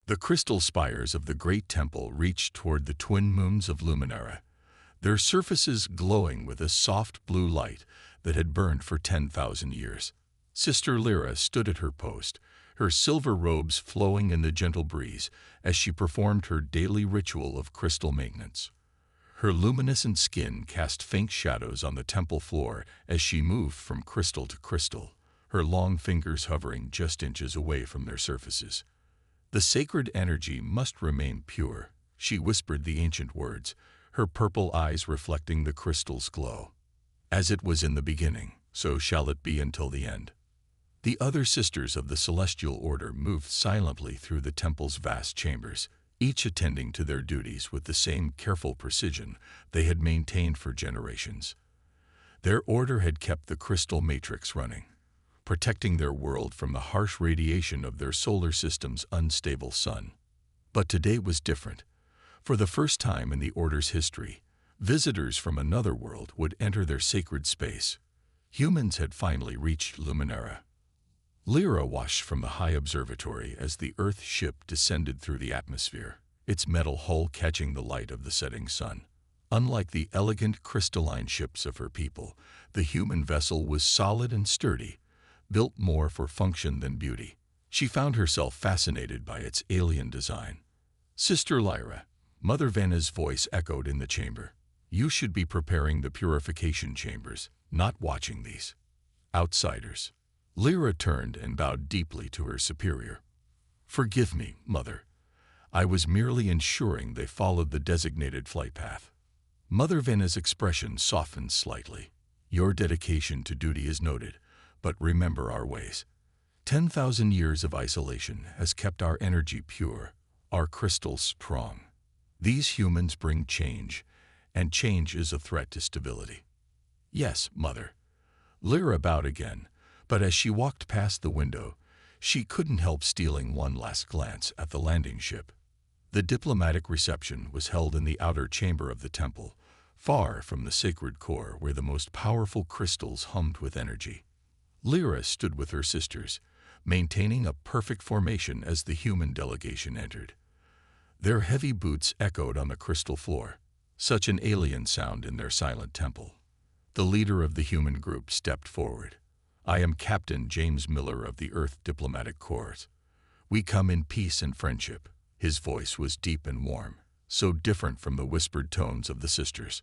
The crystal spires of the great temple reached toward the twin moons of Luminara, their surfaces glowing with a soft blue light that had burned for 10,000 years. Sister Lyra stood at her post, her silver robes flowing in the gentle breeze as she performed her daily ritual of crystal maintenance. Her luminescent skin cast faint shadows on the temple floor as she moved from crystal to crystal, her long fingers hovering just inches away from their surfaces. "The sacred energy must remain pure," she whispered the ancient words, her purple eyes reflecting the crystal's glow. "As it was in the beginning, so shall it be until the end." The other sisters of the celestial order moved silently through the temple's vast chambers, each attending to their duties with the same careful precision they had maintained for generations. Their order had kept the crystal matrix running, protecting their world from the harsh radiation of their solar system's unstable sun. But today was different. For the first time in the Order's history, visitors from another world would enter their sacred space. Humans had finally reached Luminara. Lyra watched from the high observatory as the Earth ship descended through the atmosphere, its metal hull catching the light of the setting sun. Unlike the elegant crystalline ships of her people, the human vessel was solid and sturdy, built more for function than beauty. She found herself fascinated by its alien design. "Sister Lyra," Mother Vanna's voice echoed in the chamber, "you should be preparing the purification chambers, not watching these outsiders." Lyra turned and bowed deeply to her superior. "Forgive me, Mother. I was merely ensuring they followed the designated flight path." Mother Vanna's expression softened slightly. "Your dedication to duty is noted, but remember our ways. 10,000 years of isolation has kept our energy pure, our crystals strong. These humans bring change, and change is a threat to stability." "Yes, Mother." Lyra bowed again, but as she walked past the window, she couldn't help stealing one last glance at the landing ship. The diplomatic reception was held in the outer chamber of the temple, far from the sacred core where the most powerful crystals hummed with energy. Lyra stood with her sisters, maintaining a perfect formation as the human delegation entered. Their heavy boots echoed on the crystal floor, such an alien sound in their silent temple. The leader of the human group stepped forward. "I am Captain James Miller of the Earth Diplomatic Corps. We come in peace and friendship." His voice was deep and warm, so different from the whispered tones of the sisters.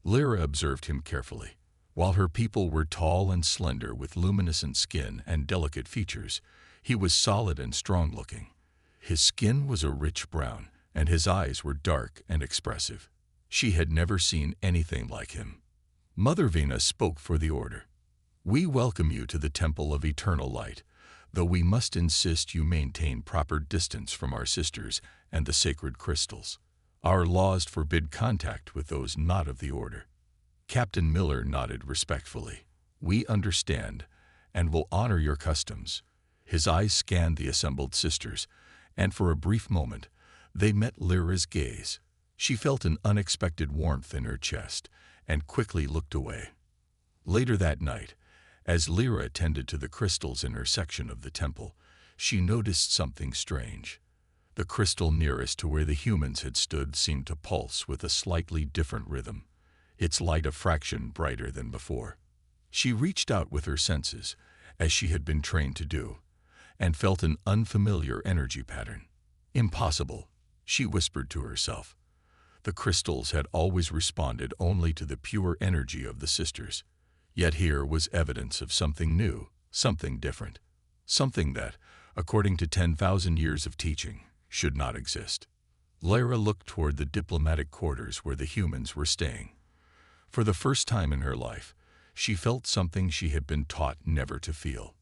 Lyra observed him carefully. While her people were tall and slender with luminescent skin and delicate features, he was solid and strong-looking. His skin was a rich brown, and his eyes were dark and expressive. She had never seen anything like him. Mother Vanna spoke for the order. "We welcome you to the Temple of Eternal Light, though we must insist you maintain proper distance from our sisters and the sacred crystals. Our laws forbid contact with those not of the order." Captain Miller nodded respectfully. "We understand and will honor your customs." His eyes scanned the assembled sisters, and for a brief moment, they met Lyra's gaze. She felt an unexpected warmth in her chest and quickly looked away. Later that night, as Lyra attended to the crystals in her section of the temple, she noticed something strange. The crystal nearest to where the humans had stood seemed to pulse with a slightly different rhythm, its light a fraction brighter than before. She reached out with her senses, as she had been trained to do, and felt an unfamiliar energy pattern. "Impossible," she whispered to herself. The crystals had always responded only to the pure energy of the sisters. Yet here was evidence of something new, something different, something that, according to 10,000 years of teaching, should not exist. Lyra looked toward the diplomatic quarters where the humans were staying. For the first time in her life, she felt something she had been taught never to feel: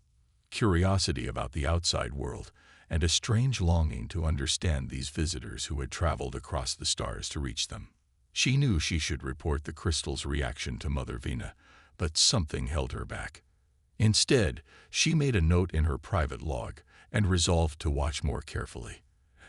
curiosity about the outside world, and a strange longing to understand these visitors who had traveled across the stars to reach them. She knew she should report the crystal's reaction to Mother Vanna, but something held her back. Instead, she made a note in her private log and resolved to watch more carefully.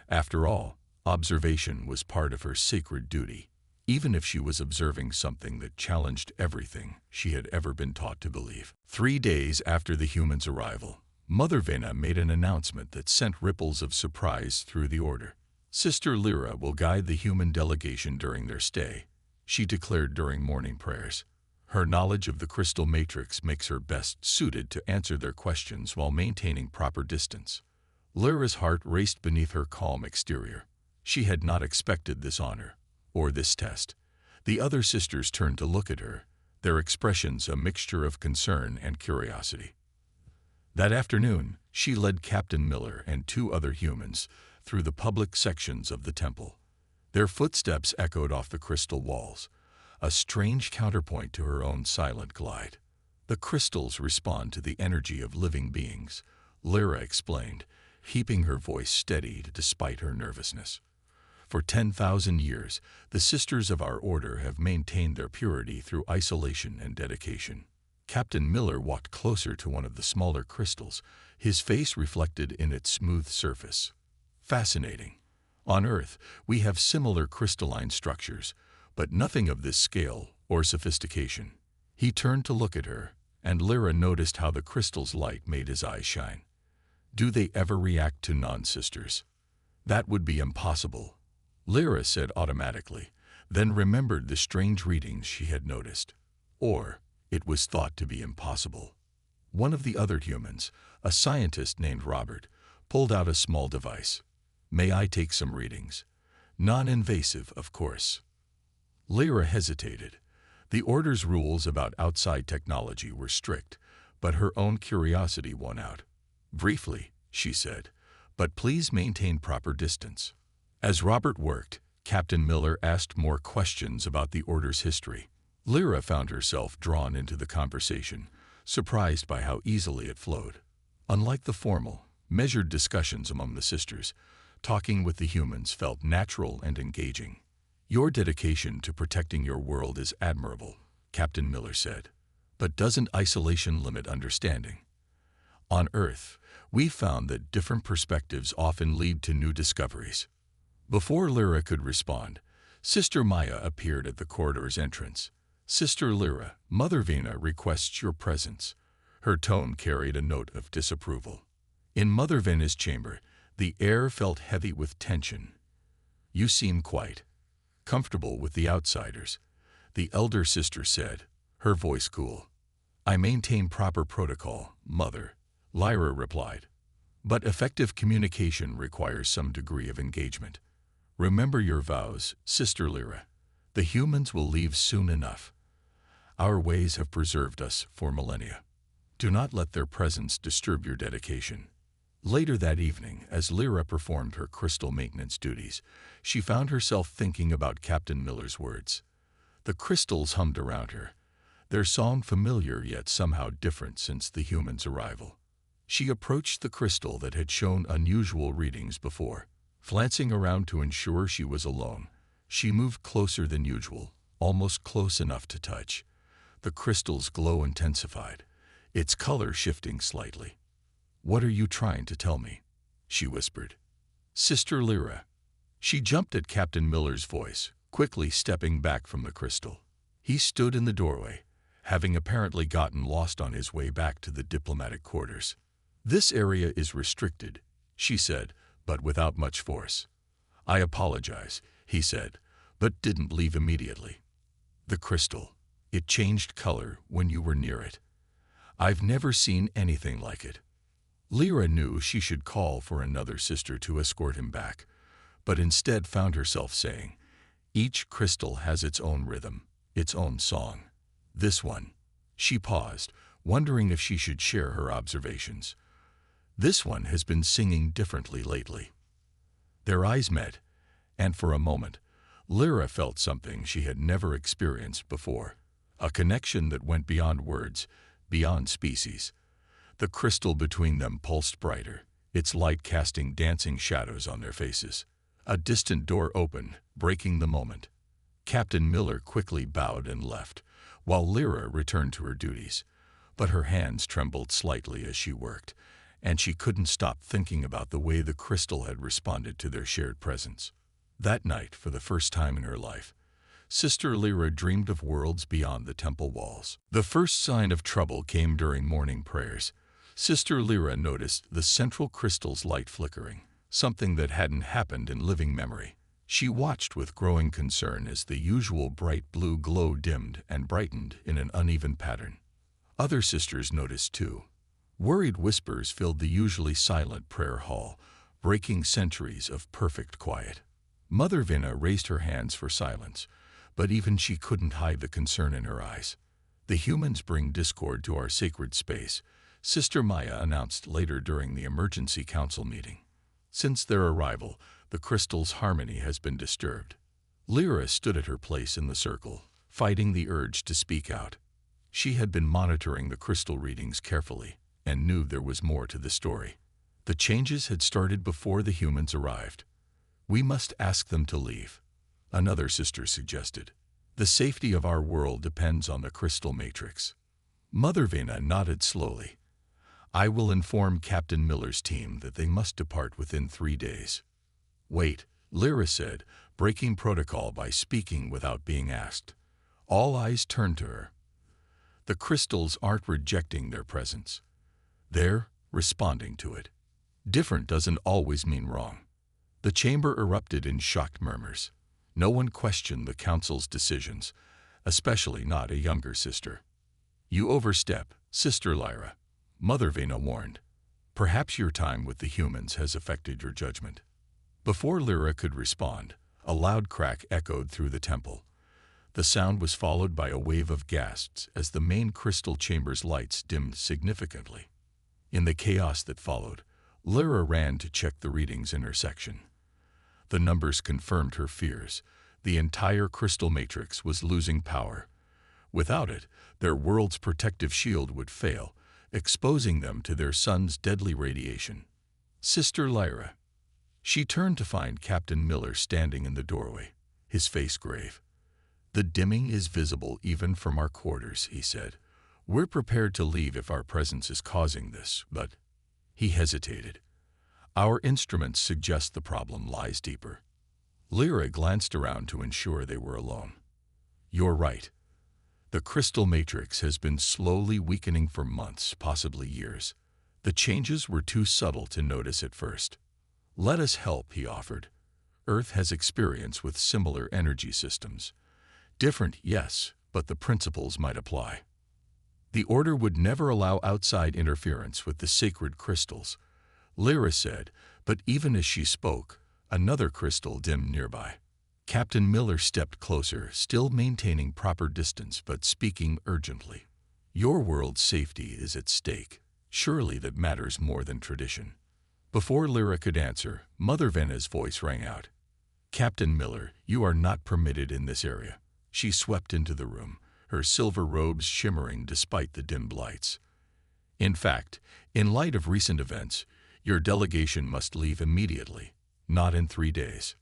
After all, observation was part of her sacred duty, even if she was observing something that challenged everything she had ever been taught to believe. 3 days after the humans' arrival, Mother Vena made an announcement that sent ripples of surprise through the order. Sister Lyra will guide the human delegation during their stay, she declared during morning prayers. Her knowledge of the crystal matrix makes her best suited to answer their questions while maintaining proper distance. Lyra's heart raced beneath her calm exterior. She had not expected this honor, or this test. The other sisters turned to look at her, their expressions a mixture of concern and curiosity. That afternoon, she led Captain Miller and 2 other humans through the public sections of the temple. Their footsteps echoed off the crystal walls, a strange counterpoint to her own silent glide. The crystals respond to the energy of living beings, Lyra explained, keeping her voice steady despite her nervousness. For 10,000 years, the sisters of our order have maintained their purity through isolation and dedication. Captain Miller walked closer to one of the smaller crystals, his face reflected in its smooth surface. Fascinating. On Earth, we have similar crystalline structures, but nothing of this scale or sophistication. He turned to look at her, and Lyra noticed how the crystal's light made his eyes shine. Do they ever react to non-sisters? That would be impossible, Lyra said automatically, then remembered the strange readings she had noticed. Or, it was thought to be impossible. One of the other humans, a scientist named Robert, pulled out a small device. May I take some readings? Non-invasive, of course. Lyra hesitated. The Order's rules about outside technology were strict, but her own curiosity won out. Briefly, she said, but please maintain proper distance. As Robert worked, Captain Miller asked more questions about the Order's history. Lyra found herself drawn into the conversation, surprised by how easily it flowed. Unlike the formal, measured discussions among the sisters, talking with the humans felt natural and engaging. Your dedication to protecting your world is admirable, Captain Miller said. But doesn't isolation limit understanding? On Earth, we've found that different perspectives often lead to new discoveries. Before Lyra could respond, Sister Maya appeared at the corridor's entrance. Sister Lyra, Mother Vena requests your presence. Her tone carried a note of disapproval. In Mother Vena's chamber, the air felt heavy with tension. You seem quite comfortable with the outsiders, the elder sister said, her voice cool. I maintain proper protocol, Mother, Lyra replied. But effective communication requires some degree of engagement. Remember your vows, Sister Lyra. The humans will leave soon enough. Our ways have preserved us for millennia. Do not let their presence disturb your dedication. Later that evening, as Lyra performed her crystal maintenance duties, she found herself thinking about Captain Miller's words. The crystals hummed around her, their song familiar yet somehow different since the humans' arrival. She approached the crystal that had shown unusual readings before. Glancing around to ensure she was alone, she moved closer than usual, almost close enough to touch. The crystal's glow intensified, its color shifting slightly. What are you trying to tell me? She whispered. Sister Lyra. She jumped at Captain Miller's voice, quickly stepping back from the crystal. He stood in the doorway, having apparently gotten lost on his way back to the diplomatic quarters. This area is restricted, she said, but without much force. I apologize, he said, but didn't leave immediately. The crystal. It changed color when you were near it. I've never seen anything like it. Lyra knew she should call for another sister to escort him back, but instead found herself saying, each crystal has its own rhythm, its own song. This one. She paused, wondering if she should share her observations. This one has been singing differently lately. Their eyes met, and for a moment, Lyra felt something she had never experienced before, a connection that went beyond words, beyond species. The crystal between them pulsed brighter, its light casting dancing shadows on their faces. A distant door opened, breaking the moment. Captain Miller quickly bowed and left, while Lyra returned to her duties. But her hands trembled slightly as she worked, and she couldn't stop thinking about the way the crystal had responded to their shared presence. That night, for the first time in her life, Sister Lyra dreamed of worlds beyond the temple walls. The first sign of trouble came during morning prayers. Sister Lyra noticed the central crystal's light flickering, something that hadn't happened in living memory. She watched with growing concern as the usual bright blue glow dimmed and brightened in an uneven pattern. Other sisters noticed too. Worried whispers filled the usually silent prayer hall, breaking centuries of perfect quiet. Mother Vina raised her hands for silence, but even she couldn't hide the concern in her eyes. "The humans bring discord to our sacred space," Sister Maya announced later during the emergency council meeting. "Since their arrival, the crystal's harmony has been disturbed." Lyra stood at her place in the circle, fighting the urge to speak out. She had been monitoring the crystal readings carefully and knew there was more to the story. The changes had started before the humans arrived. "We must ask them to leave," another sister suggested. "The safety of our world depends on the crystal matrix." Mother Vina nodded slowly. "I will inform Captain Miller's team that they must depart within 3 days." "Wait," Lyra said, breaking protocol by speaking without being asked. All eyes turned to her. "The crystals aren't rejecting their presence. They're responding to it. Different doesn't always mean wrong." The chamber erupted in shocked murmurs. No one questioned the council's decisions, especially not a younger sister. "You overstep, Sister Lyra," Mother Vina warned. "Perhaps your time with the humans has affected your judgment." Before Lyra could respond, a loud crack echoed through the temple. The sound was followed by a wave of gasps as the main crystal chamber's lights dimmed significantly. In the chaos that followed, Lyra ran to check the readings in her section. The numbers confirmed her fears. The entire crystal matrix was losing power. Without it, their world's protective shield would fail, exposing them to their sun's deadly radiation. "Sister Lyra." She turned to find Captain Miller standing in the doorway, his face grave. "The dimming is visible even from our quarters," he said. "We're prepared to leave if our presence is causing this, but—" He hesitated. "Our instruments suggest the problem lies deeper." Lyra glanced around to ensure they were alone. "You're right. The crystal matrix has been slowly weakening for months, possibly years. The changes were too subtle to notice at first. Let us help," he offered. "Earth has experience with similar energy systems. Different, yes, but the principles might apply." "The Order would never allow outside interference with the sacred crystals," Lyra said, but even as she spoke, another crystal dimmed nearby. Captain Miller stepped closer, still maintaining proper distance but speaking urgently. "Your world's safety is at stake. Surely that matters more than tradition." Before Lyra could answer, Mother Vina's voice rang out. "Captain Miller, you are not permitted in this area." She swept into the room, her silver robes shimmering despite the dimmed lights. "In fact, in light of recent events, your delegation must leave immediately, not in 3 days."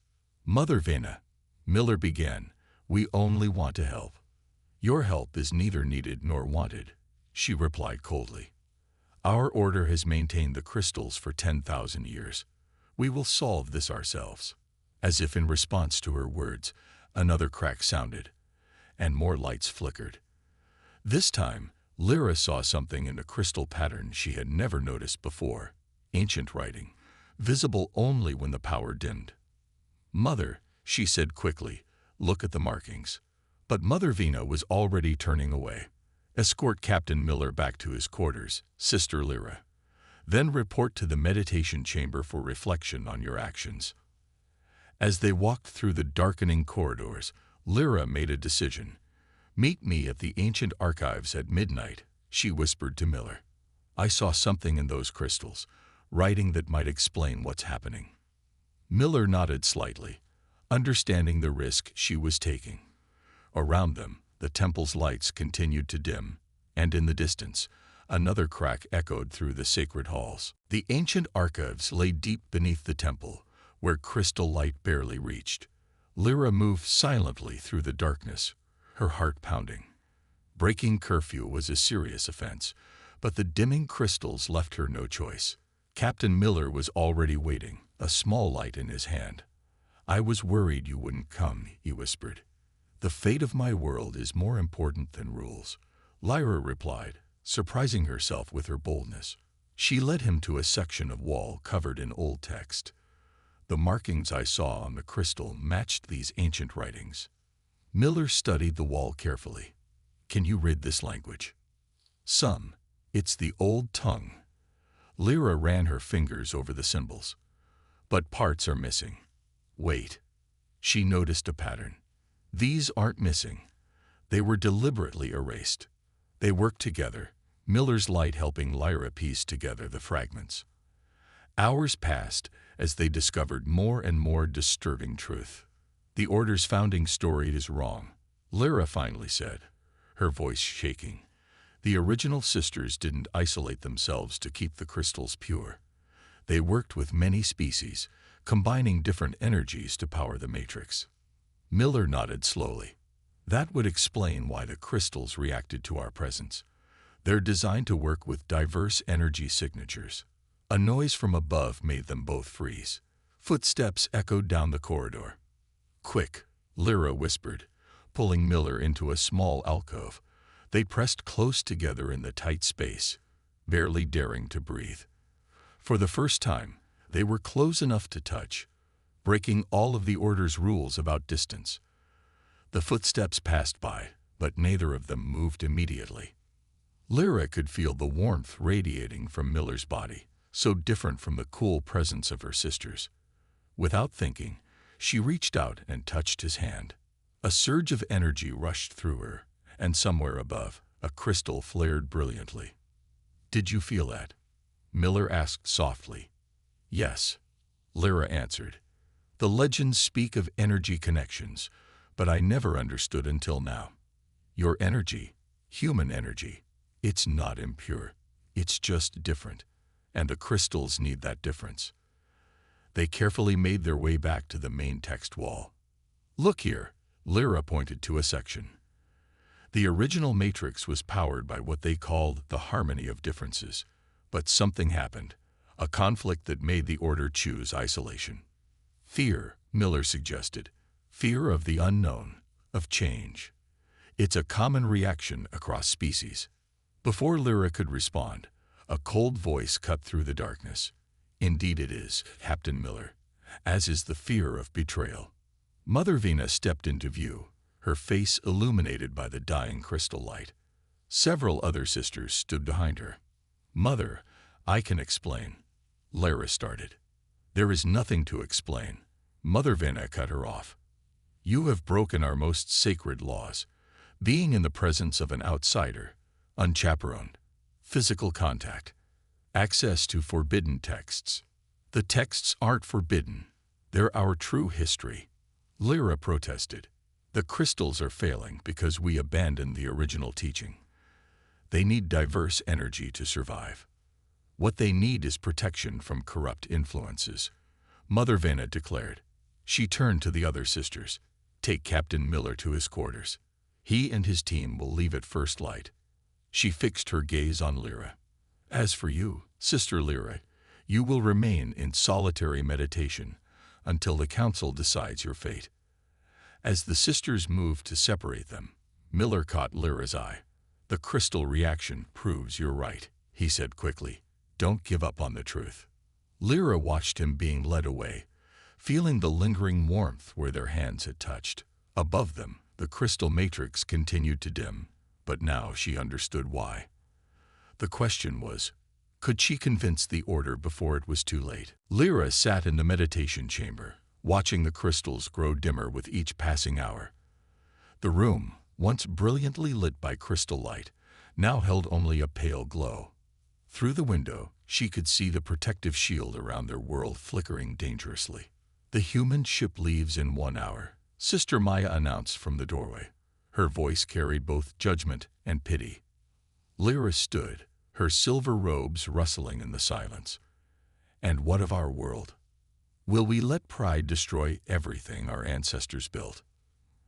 "Mother Vina," Miller began, "we only want to help." "Your help is neither needed nor wanted," she replied coldly. "Our order has maintained the crystals for 10,000 years. We will solve this ourselves." As if in response to her words, another crack sounded, and more lights flickered. This time, Lyra saw something in a crystal pattern she had never noticed before. Ancient writing, visible only when the power dimmed. "Mother," she said quickly, "look at the markings." But Mother Vina was already turning away. "Escort Captain Miller back to his quarters, Sister Lyra. Then report to the meditation chamber for reflection on your actions." As they walked through the darkening corridors, Lyra made a decision. "Meet me at the ancient archives at midnight," she whispered to Miller. "I saw something in those crystals, writing that might explain what's happening." Miller nodded slightly, understanding the risk she was taking. Around them, the temple's lights continued to dim, and in the distance, another crack echoed through the sacred halls. The ancient archives lay deep beneath the temple, where crystal light barely reached. Lyra moved silently through the darkness, her heart pounding. Breaking curfew was a serious offense, but the dimming crystals left her no choice. Captain Miller was already waiting, a small light in his hand. "I was worried you wouldn't come," he whispered. "The fate of my world is more important than rules," Lyra replied, surprising herself with her boldness. She led him to a section of wall covered in old text. The markings I saw on the crystal matched these ancient writings. Miller studied the wall carefully. Can you read this language? Some. It's the old tongue. Lyra ran her fingers over the symbols. But parts are missing. Wait. She noticed a pattern. These aren't missing. They were deliberately erased. They worked together, Miller's light helping Lyra piece together the fragments. Hours passed as they discovered more and more disturbing truth. The Order's founding story is wrong, Lyra finally said, her voice shaking. The original sisters didn't isolate themselves to keep the crystals pure. They worked with many species, combining different energies to power the matrix. Miller nodded slowly. That would explain why the crystals reacted to our presence. They're designed to work with diverse energy signatures. A noise from above made them both freeze. Footsteps echoed down the corridor. Quick, Lyra whispered, pulling Miller into a small alcove. They pressed close together in the tight space, barely daring to breathe. For the first time, they were close enough to touch, breaking all of the Order's rules about distance. The footsteps passed by, but neither of them moved immediately. Lyra could feel the warmth radiating from Miller's body, so different from the cool presence of her sisters. Without thinking, she reached out and touched his hand. A surge of energy rushed through her, and somewhere above, a crystal flared brilliantly. Did you feel that? Miller asked softly. Yes, Lyra answered. The legends speak of energy connections, but I never understood until now. Your energy, human energy, it's not impure. It's just different, and the crystals need that difference. They carefully made their way back to the main text wall. Look here, Lyra pointed to a section. The original matrix was powered by what they called the harmony of differences, but something happened, a conflict that made the Order choose isolation. Fear, Miller suggested. Fear of the unknown, of change. It's a common reaction across species. Before Lyra could respond, a cold voice cut through the darkness. Indeed it is, Captain Miller, as is the fear of betrayal. Mother Vina stepped into view, her face illuminated by the dying crystal light. Several other sisters stood behind her. Mother, I can explain. Lyra started. There is nothing to explain. Mother Vina cut her off. You have broken our most sacred laws, being in the presence of an outsider, unchaperoned, physical contact, access to forbidden texts. The texts aren't forbidden. They're our true history. Lyra protested. The crystals are failing because we abandoned the original teaching. They need diverse energy to survive. What they need is protection from corrupt influences, Mother Vina declared. She turned to the other sisters. Take Captain Miller to his quarters. He and his team will leave at first light. She fixed her gaze on Lyra. As for you, Sister Lyra, you will remain in solitary meditation until the council decides your fate. As the sisters moved to separate them, Miller caught Lyra's eye. The crystal reaction proves you're right, he said quickly. Don't give up on the truth. Lyra watched him being led away, feeling the lingering warmth where their hands had touched. Above them, the crystal matrix continued to dim, but now she understood why. The question was, could she convince the Order before it was too late? Lyra sat in the meditation chamber, watching the crystals grow dimmer with each passing hour. The room, once brilliantly lit by crystal light, now held only a pale glow. Through the window, she could see the protective shield around their world flickering dangerously. The human ship leaves in 1 hour, Sister Maya announced from the doorway. Her voice carried both judgment and pity. Lyra stood, her silver robes rustling in the silence. And what of our world? Will we let pride destroy everything our ancestors built?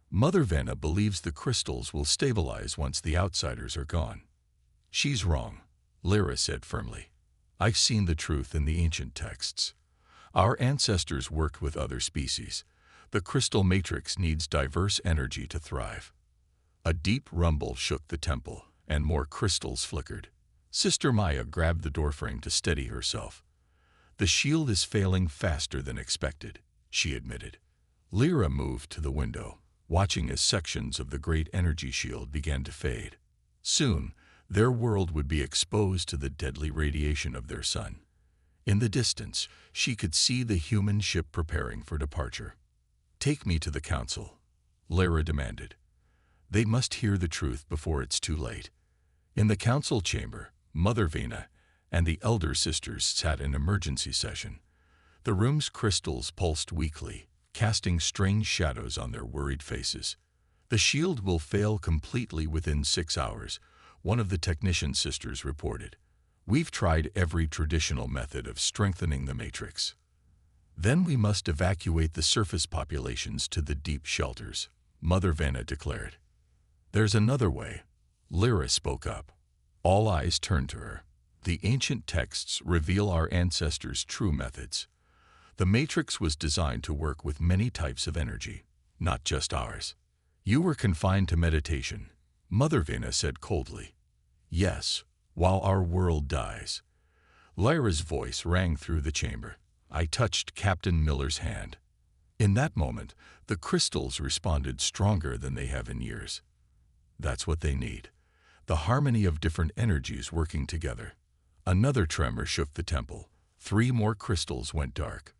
Mother Vina believes the crystals will stabilize once the outsiders are gone. She's wrong, Lyra said firmly. I've seen the truth in the ancient texts. Our ancestors worked with other species. The crystal matrix needs diverse energy to thrive. A deep rumble shook the temple, and more crystals flickered. Sister Maya grabbed the doorframe to steady herself. "The shield is failing faster than expected," she admitted. Lyra moved to the window, watching as sections of the great energy shield began to fade. Soon, their world would be exposed to the deadly radiation of their sun. In the distance, she could see the human ship preparing for departure. "Take me to the council," Lyra demanded. "They must hear the truth before it's too late." In the council chamber, Mother Vena and the elder sisters sat in emergency session. The room's crystals pulsed weakly, casting strange shadows on their worried faces. "The shield will fail completely within 6 hours," one of the technician sisters reported. "We've tried every traditional method of strengthening the matrix." "Then we must evacuate the surface populations to the deep shelters," Mother Vena declared. "There's another way," Lyra spoke up. All eyes turned to her. "The ancient texts reveal our ancestors' true methods. The matrix was designed to work with many types of energy, not just ours." "You were confined to meditation," Mother Vena said coldly. "Yes, while our world dies." Lyra's voice rang through the chamber. "I touched Captain Miller's hand." In that moment, the crystals responded stronger than they have in years. That's what they need. The harmony of different energies working together. Another tremor shook the temple. 3 more crystals went dark.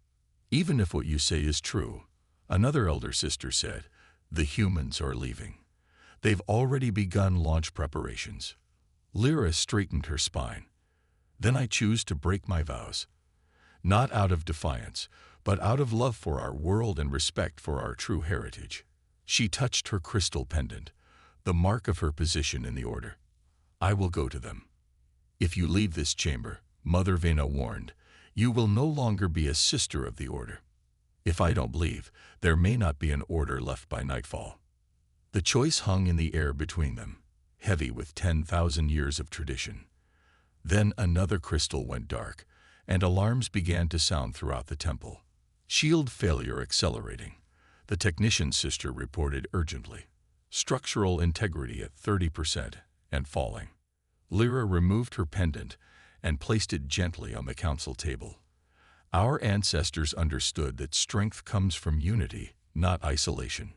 "Even if what you say is true," another elder sister said, "the humans are leaving. They've already begun launch preparations." Lyra straightened her spine. "Then I choose to break my vows. Not out of defiance, but out of love for our world and respect for our true heritage." She touched her crystal pendant, the mark of her position in the order. "I will go to them." "If you leave this chamber," Mother Vena warned, "you will no longer be a sister of the order. If I don't leave, there may not be an order left by nightfall." The choice hung in the air between them, heavy with 10,000 years of tradition. Then another crystal went dark, and alarms began to sound throughout the temple. "Shield failure accelerating," the technician sister reported urgently. "Structural integrity at 30% and falling." Lyra removed her pendant and placed it gently on the council table. "Our ancestors understood that strength comes from unity, not isolation.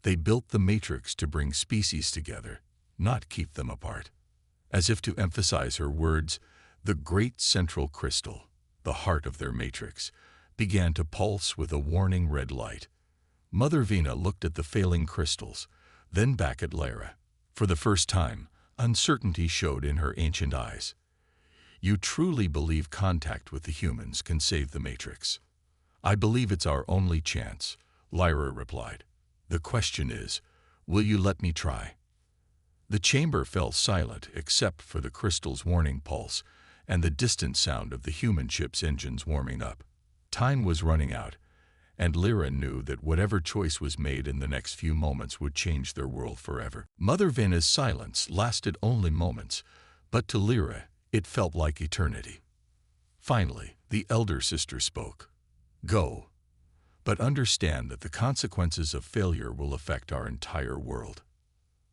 They built the matrix to bring species together, not keep them apart." As if to emphasize her words, the great central crystal, the heart of their matrix, began to pulse with a warning red light. Mother Vena looked at the failing crystals, then back at Lyra. For the first time, uncertainty showed in her ancient eyes. "You truly believe contact with the humans can save the matrix?" "I believe it's our only chance," Lyra replied. "The question is, will you let me try?" The chamber fell silent except for the crystal's warning pulse and the distant sound of the human ship's engines warming up. Time was running out, and Lyra knew that whatever choice was made in the next few moments would change their world forever. Mother Vena's silence lasted only moments, but to Lyra it felt like eternity. Finally, the elder sister spoke. "Go, but understand that the consequences of failure will affect our entire world."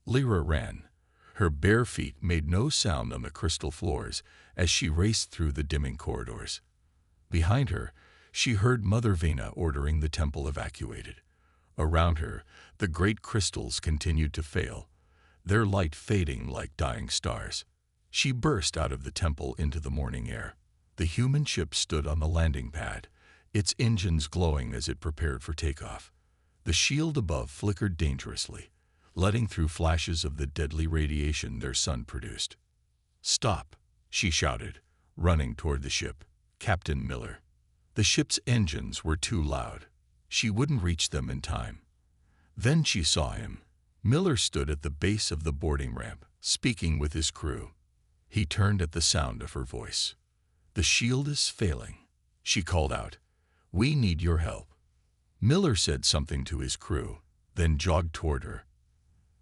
Lyra ran. Her bare feet made no sound on the crystal floors as she raced through the dimming corridors. Behind her, she heard Mother Vena ordering the temple evacuated. Around her, the great crystals continued to fail, their light fading like dying stars. She burst out of the temple into the morning air. The human ship stood on the landing pad, its engines glowing as it prepared for takeoff. The shield above flickered dangerously, letting through flashes of the deadly radiation their sun produced. "Stop," she shouted, running toward the ship. "Captain Miller." The ship's engines were too loud. She wouldn't reach them in time. Then she saw him. Miller stood at the base of the boarding ramp, speaking with his crew. He turned at the sound of her voice. "The shield is failing," she called out. "We need your help." Miller said something to his crew, then jogged toward her.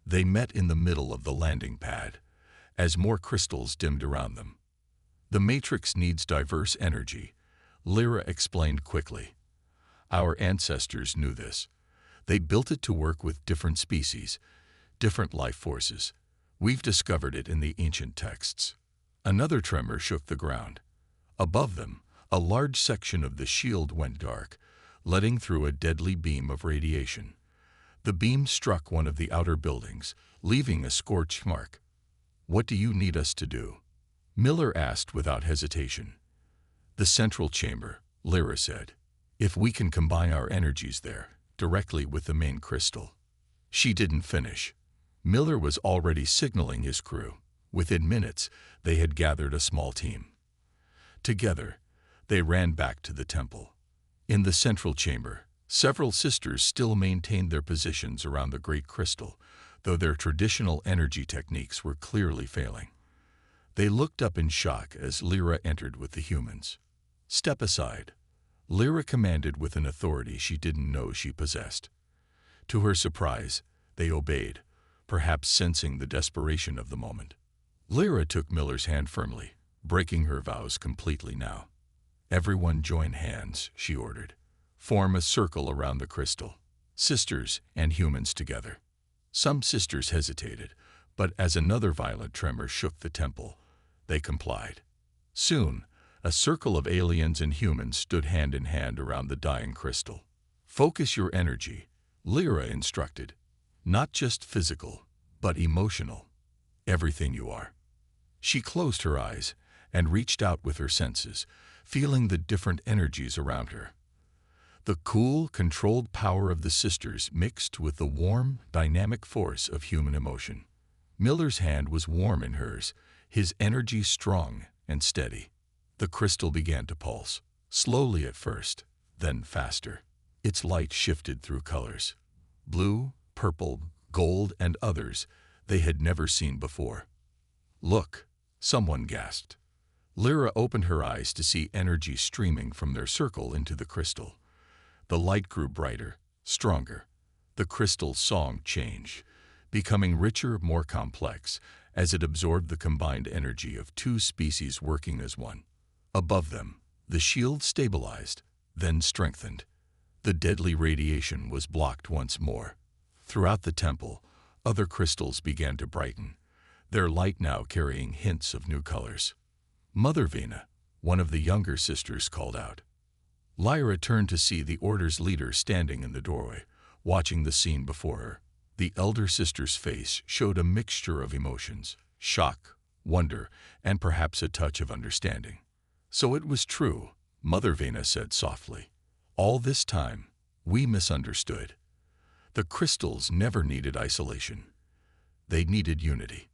They met in the middle of the landing pad, as more crystals dimmed around them. "The matrix needs diverse energy," Lyra explained quickly. "Our ancestors knew this. They built it to work with different species, different life forces. We've discovered it in the ancient texts." Another tremor shook the ground. Above them, a large section of the shield went dark, letting through a deadly beam of radiation. The beam struck one of the outer buildings, leaving a scorched mark. "What do you need us to do?" Miller asked without hesitation. "The central chamber," Lyra said. "If we can combine our energies there, directly with the main crystal." She didn't finish. Miller was already signaling his crew. Within minutes, they had gathered a small team. Together, they ran back to the temple. In the central chamber, several sisters still maintained their positions around the great crystal, though their traditional energy techniques were clearly failing. They looked up in shock as Lyra entered with the humans. "Step aside," Lyra commanded with an authority she didn't know she possessed. To her surprise, they obeyed, perhaps sensing the desperation of the moment. Lyra took Miller's hand firmly, breaking her vows completely now. "Everyone join hands," she ordered. "Form a circle around the crystal, sisters and humans together." Some sisters hesitated, but as another violent tremor shook the temple, they complied. Soon, a circle of aliens and humans stood hand in hand around the dying crystal. "Focus your energy," Lyra instructed. "Not just physical, but emotional. Everything you are." She closed her eyes and reached out with her senses, feeling the different energies around her. The cool, controlled power of the sisters mixed with the warm, dynamic force of human emotion. Miller's hand was warm in hers, his energy strong and steady. The crystal began to pulse, slowly at first, then faster. Its light shifted through colors: blue, purple, gold, and others they had never seen before. "Look," someone gasped. Lyra opened her eyes to see energy streaming from their circle into the crystal. The light grew brighter, stronger. The crystal's song changed, becoming richer, more complex, as it absorbed the combined energy of two species working as one. Above them, the shield stabilized, then strengthened. The deadly radiation was blocked once more. Throughout the temple, other crystals began to brighten, their light now carrying hints of new colors. "Mother Vena," one of the younger sisters called out. Lyra turned to see the Order's leader standing in the doorway, watching the scene before her. The elder sister's face showed a mixture of emotions: shock, wonder, and perhaps a touch of understanding. "So it was true," Mother Vena said softly. "All this time, we misunderstood. The crystals never needed isolation. They needed unity."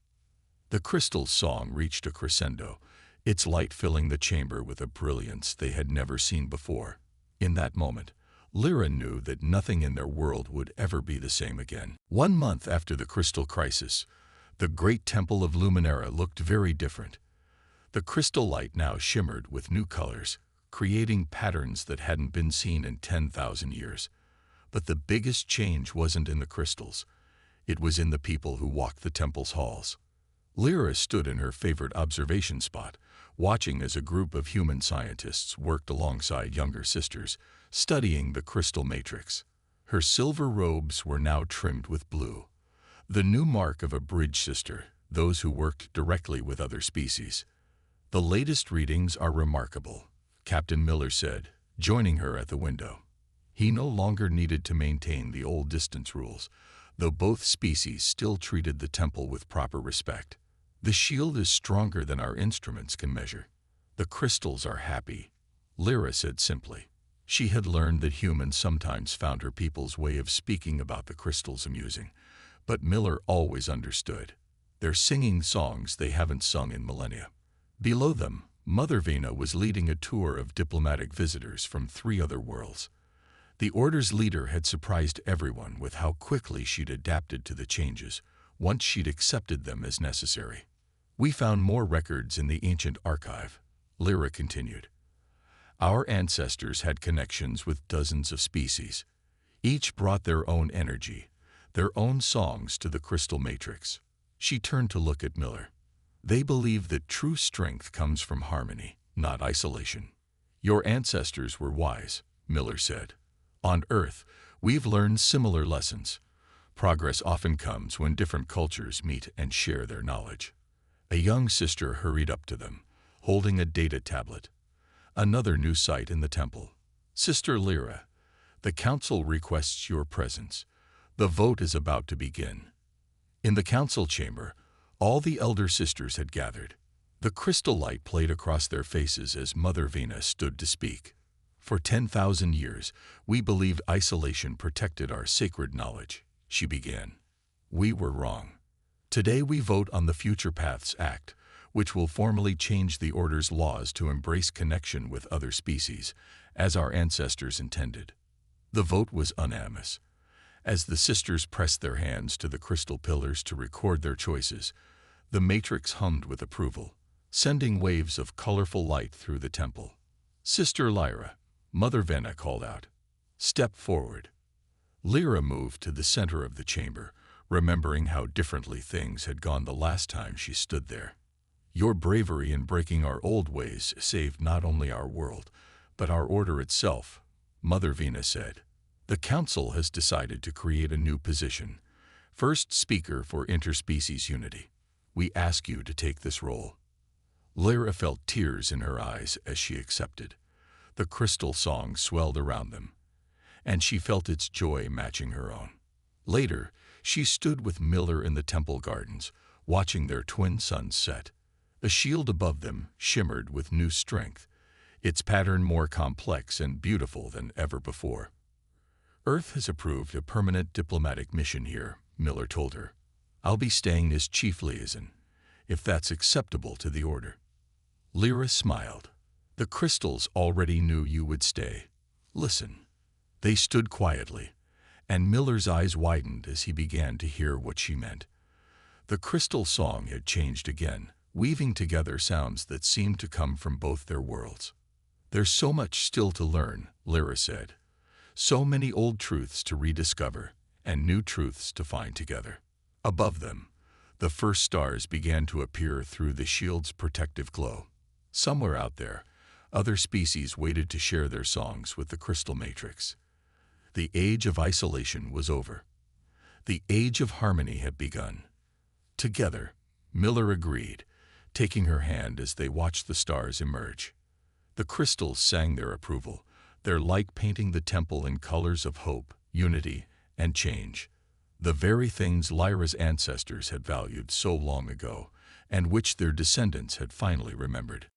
The crystal's song reached a crescendo, its light filling the chamber with a brilliance they had never seen before. In that moment, Lyra knew that nothing in their world would ever be the same again. 1 month after the Crystal Crisis, the great temple of Luminara looked very different. The crystal light now shimmered with new colors, creating patterns that hadn't been seen in 10,000 years. But the biggest change wasn't in the crystals. It was in the people who walked the temple's halls. Lyra stood in her favorite observation spot, watching as a group of human scientists worked alongside younger sisters, studying the crystal matrix. Her silver robes were now trimmed with blue, the new mark of a bridge sister, those who worked directly with other species. "The latest readings are remarkable," Captain Miller said, joining her at the window. He no longer needed to maintain the old distance rules, though both species still treated the temple with proper respect. "The shield is stronger than our instruments can measure. The crystals are happy," Lyra said simply. She had learned that humans sometimes found her people's way of speaking about the crystals amusing, but Miller always understood. They're singing songs they haven't sung in millennia. Below them, Mother Vena was leading a tour of diplomatic visitors from 3 other worlds. The Order's leader had surprised everyone with how quickly she'd adapted to the changes, once she'd accepted them as necessary. "We found more records in the ancient archive," Lyra continued. "Our ancestors had connections with dozens of species. Each brought their own energy, their own songs to the crystal matrix." She turned to look at Miller. "They believe that true strength comes from harmony, not isolation." "Your ancestors were wise," Miller said. "On Earth, we've learned similar lessons. Progress often comes when different cultures meet and share their knowledge." A young sister hurried up to them, holding a data tablet. Another new sight in the temple. Sister Lyra, the council requests your presence. The vote is about to begin. In the council chamber, all the elder sisters had gathered. The crystal light played across their faces as Mother Vena stood to speak. For 10,000 years, we believed isolation protected our sacred knowledge, she began. We were wrong. Today we vote on the Future Paths Act, which will formally change the Order's laws to embrace connection with other species, as our ancestors intended. The vote was unanimous. As the sisters pressed their hands to the crystal pillars to record their choices, the matrix hummed with approval, sending waves of colorful light through the temple. Sister Lyra, Mother Vena called out, "Step forward." Lyra moved to the center of the chamber, remembering how differently things had gone the last time she stood there. Your bravery in breaking our old ways saved not only our world, but our order itself, Mother Vena said. The council has decided to create a new position, first speaker for interspecies unity. We ask you to take this role. Lyra felt tears in her eyes as she accepted. The crystal song swelled around them, and she felt its joy matching her own. Later, she stood with Miller in the temple gardens, watching their twin suns set. The shield above them shimmered with new strength, its pattern more complex and beautiful than ever before. Earth has approved a permanent diplomatic mission here, Miller told her. I'll be staying as chief liaison, if that's acceptable to the Order. Lyra smiled. The crystals already knew you would stay. Listen. They stood quietly, and Miller's eyes widened as he began to hear what she meant. The crystal song had changed again, weaving together sounds that seemed to come from both their worlds. There's so much still to learn, Lyra said. So many old truths to rediscover, and new truths to find together. Above them, the first stars began to appear through the shield's protective glow. Somewhere out there, other species waited to share their songs with the crystal matrix. The age of isolation was over. The age of harmony had begun. Together, Miller agreed, taking her hand as they watched the stars emerge. The crystals sang their approval, their light painting the temple in colors of hope, unity, and change. The very things Lyra's ancestors had valued so long ago, and which their descendants had finally remembered.